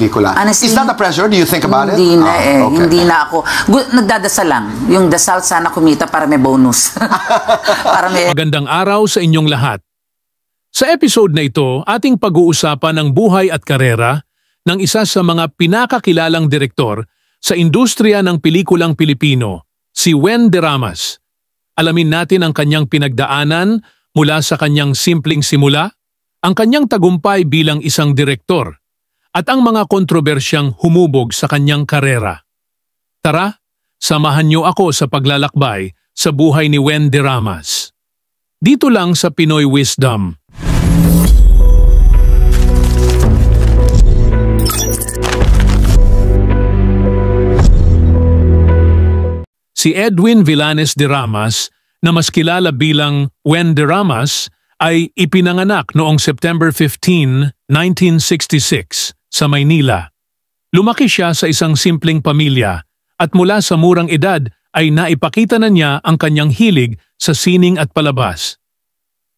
pelikula. Honestly, is that a pressure? Do you think about it? Hindi na Okay. Hindi na ako. Nagdadasal lang. Yung dasal sana kumita para may bonus. Para may... Magandang araw sa inyong lahat. Sa episode na ito, ating pag-uusapan ang buhay at karera ng isa sa mga pinakakilalang direktor sa industriya ng pelikulang Pilipino, si Wen de Ramas. Alamin natin ang kanyang pinagdaanan mula sa kanyang simpleng simula, ang kanyang tagumpay bilang isang direktor, at ang mga kontrobersyang humubog sa kanyang karera. Tara, samahan niyo ako sa paglalakbay sa buhay ni Wen de Ramas. Dito lang sa Pinoy Wisdom. Si Edwin Villanes de Ramas, na mas kilala bilang Wen de Ramas, ay ipinanganak noong September 15, 1966 sa Maynila. Lumaki siya sa isang simpleng pamilya at mula sa murang edad ay naipakita na niya ang kanyang hilig sa sining at palabas.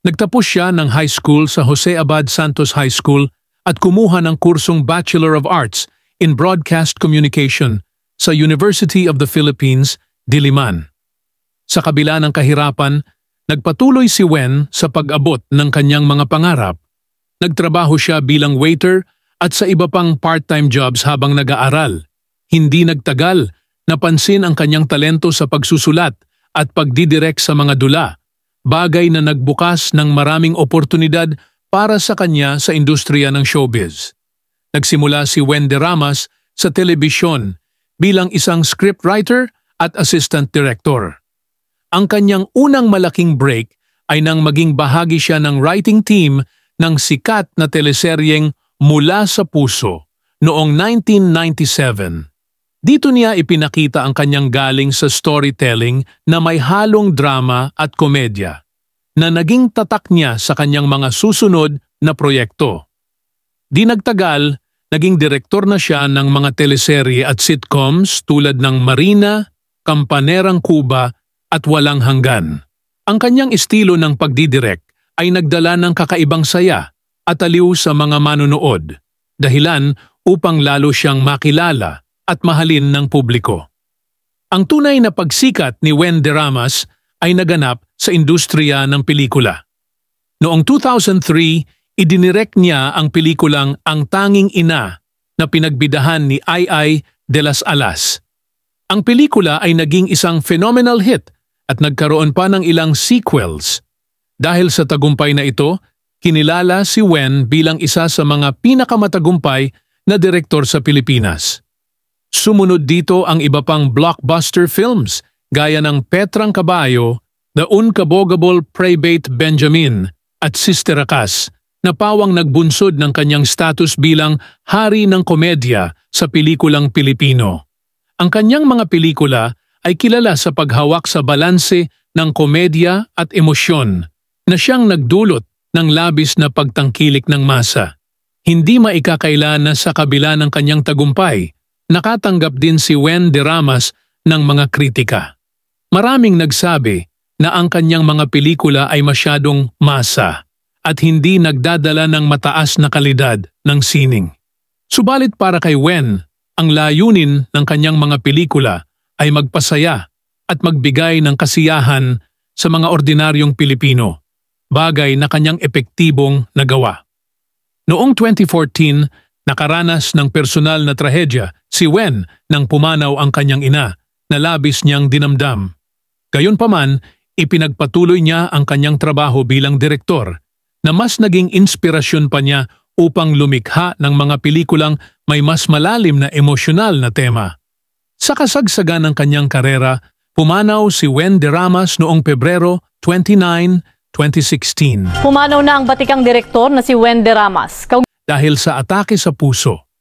Nagtapos siya ng high school sa Jose Abad Santos High School at kumuha ng kursong Bachelor of Arts in Broadcast Communication sa University of the Philippines, Diliman. Sa kabila ng kahirapan, nagpatuloy si Wen sa pag-abot ng kanyang mga pangarap. Nagtrabaho siya bilang waiter at sa iba pang part-time jobs habang nag-aaral. Hindi nagtagal, napansin ang kanyang talento sa pagsusulat at pagdidirect sa mga dula, bagay na nagbukas ng maraming oportunidad para sa kanya sa industriya ng showbiz. Nagsimula si Wen de Ramas sa telebisyon bilang isang scriptwriter at assistant director. Ang kanyang unang malaking break ay nang maging bahagi siya ng writing team ng sikat na teleseryeng Mula sa Puso noong 1997. Dito niya ipinakita ang kanyang galing sa storytelling na may halong drama at komedya, na naging tatak niya sa kanyang mga susunod na proyekto. Di nagtagal, naging direktor na siya ng mga teleserye at sitcoms tulad ng Marina, Kampanerang Kuba, at Walang Hanggan. Ang kanyang estilo ng pagdidirect ay nagdala ng kakaibang saya at aliw sa mga manonood, dahilan upang lalo siyang makilala at mahalin ng publiko. Ang tunay na pagsikat ni Wen de Ramas ay naganap sa industriya ng pelikula. Noong 2003, idinirect niya ang pelikulang Ang Tanging Ina na pinagbidahan ni Ai de las Alas. Ang pelikula ay naging isang phenomenal hit at nagkaroon pa ng ilang sequels. Dahil sa tagumpay na ito, kinilala si Wen bilang isa sa mga pinakamatagumpay na direktor sa Pilipinas. Sumunod dito ang iba pang blockbuster films gaya ng Petrang Kabayo, The Unkabogable Private Benjamin at Sister Akas, na pawang nagbunsod ng kanyang status bilang hari ng komedya sa pelikulang Pilipino. Ang kanyang mga pelikula ay kilala sa paghawak sa balanse ng komedya at emosyon na siyang nagdulot ng labis na pagtangkilik ng masa. Hindi maikakaila na sa kabila ng kanyang tagumpay, nakatanggap din si Wen de Ramas ng mga kritika. Maraming nagsabi na ang kanyang mga pelikula ay masyadong masa at hindi nagdadala ng mataas na kalidad ng sining. Subalit para kay Wen, ang layunin ng kanyang mga pelikula ay magpasaya at magbigay ng kasiyahan sa mga ordinaryong Pilipino, bagay na kanyang epektibong nagawa. Noong 2014, nakaranas ng personal na trahedya si Wen nang pumanaw ang kanyang ina na labis niyang dinamdam. Gayunpaman, ipinagpatuloy niya ang kanyang trabaho bilang direktor na mas naging inspirasyon pa niya upang lumikha ng mga pelikulang may mas malalim na emosyonal na tema. Sa kasagsagan ng kanyang karera, pumanaw si Wen de Ramas noong Pebrero 29, 2016. Pumanaw na ang batikang direktor na si Wen de Ramas. Dahil sa atake sa puso.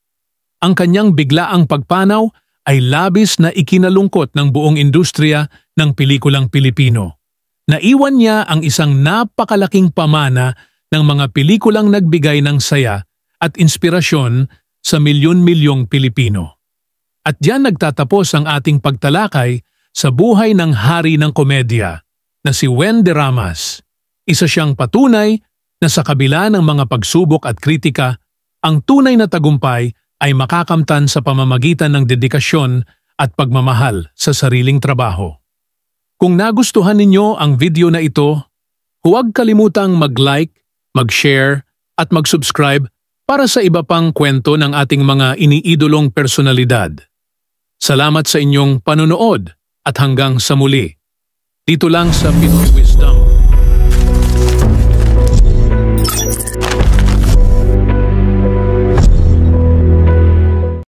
Ang kanyang biglaang pagpanaw ay labis na ikinalungkot ng buong industriya ng pelikulang Pilipino. Naiwan niya ang isang napakalaking pamana ng mga pelikulang nagbigay ng saya at inspirasyon sa milyon-milyong Pilipino. At diyan nagtatapos ang ating pagtalakay sa buhay ng hari ng komedya na si Wen de Ramas. Isa siyang patunay na sa kabila ng mga pagsubok at kritika, ang tunay na tagumpay ay makakamtan sa pamamagitan ng dedikasyon at pagmamahal sa sariling trabaho. Kung nagustuhan ninyo ang video na ito, huwag kalimutang mag-like, mag-share at mag-subscribe para sa iba pang kwento ng ating mga iniidolong personalidad. Salamat sa inyong panonood at hanggang sa muli. Dito lang sa Pinoy Wisdom.